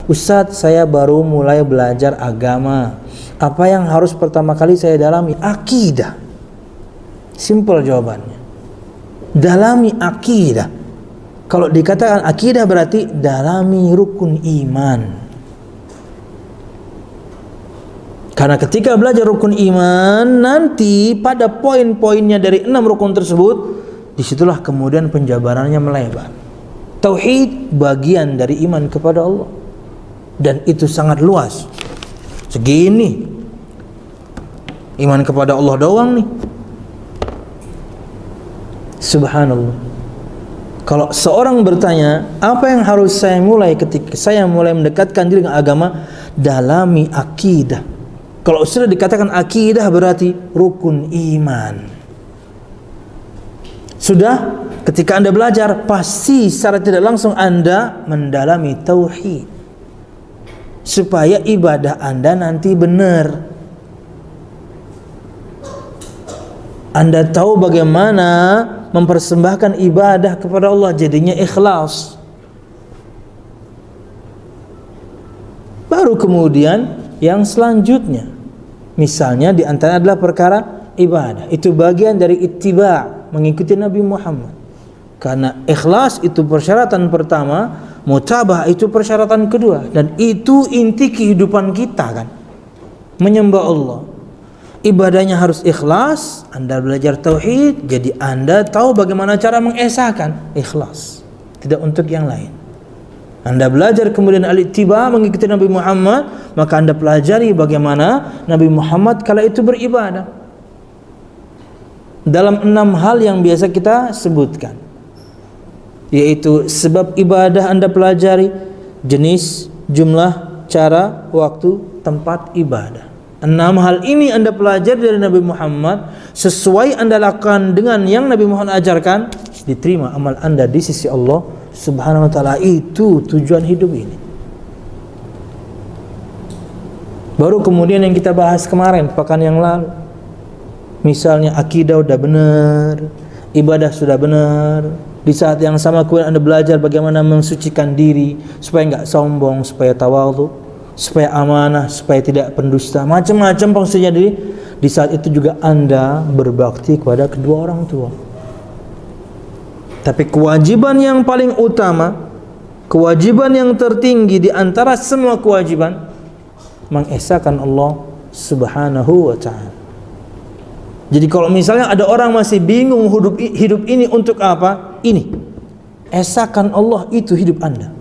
Ustadz, saya baru mulai belajar agama. Apa yang harus pertama kali saya dalami? Akidah. Simple jawabannya. Dalami akidah. Kalau dikatakan akidah berarti dalami rukun iman. Karena ketika belajar rukun iman, nanti pada poin-poinnya dari 6 rukun tersebut, disitulah kemudian penjabarannya melebar. Tauhid bagian dari iman kepada Allah, dan itu sangat luas. Segini iman kepada Allah doang nih. Subhanallah. Kalau seorang bertanya, apa yang harus saya mulai ketika saya mulai mendekatkan diri dengan agama? Dalami akidah. Kalau sudah dikatakan akidah berarti rukun iman. Sudah, ketika Anda belajar, pasti secara tidak langsung Anda mendalami tauhid, supaya ibadah Anda nanti benar. Anda tahu bagaimana mempersembahkan ibadah kepada Allah, jadinya ikhlas. Baru kemudian yang selanjutnya, misalnya di antara adalah perkara ibadah. Itu bagian dari ittiba', mengikuti Nabi Muhammad. Karena ikhlas itu persyaratan pertama, mutabah itu persyaratan kedua, dan itu inti kehidupan kita kan. Menyembah Allah. Ibadahnya harus ikhlas. Anda belajar tauhid, jadi Anda tahu bagaimana cara mengesahkan ikhlas, tidak untuk yang lain. Anda belajar kemudian al-ittiba', mengikuti Nabi Muhammad, maka Anda pelajari bagaimana Nabi Muhammad kala itu beribadah dalam 6 hal yang biasa kita sebutkan, yaitu sebab ibadah Anda pelajari, jenis, jumlah, cara, waktu, tempat ibadah. 6 hal ini Anda pelajari dari Nabi Muhammad, sesuai Anda lakukan dengan yang Nabi Muhammad ajarkan, diterima amal Anda di sisi Allah Subhanahu wa ta'ala. Itu tujuan hidup ini. Baru kemudian yang kita bahas kemarin, pekan yang lalu, misalnya akidah udah benar, ibadah sudah benar, di saat yang sama kemudian Anda belajar bagaimana mensucikan diri supaya enggak sombong, supaya tawadhu, supaya amanah, supaya tidak pendusta, macam-macam fungsinya diri. Di saat itu juga Anda berbakti kepada kedua orang tua. Tapi kewajiban yang paling utama, kewajiban yang tertinggi di antara semua kewajiban, mengesahkan Allah Subhanahu wa ta'ala. Jadi kalau misalnya ada orang masih bingung hidup ini untuk apa? Ini, esahkan Allah, itu hidup Anda.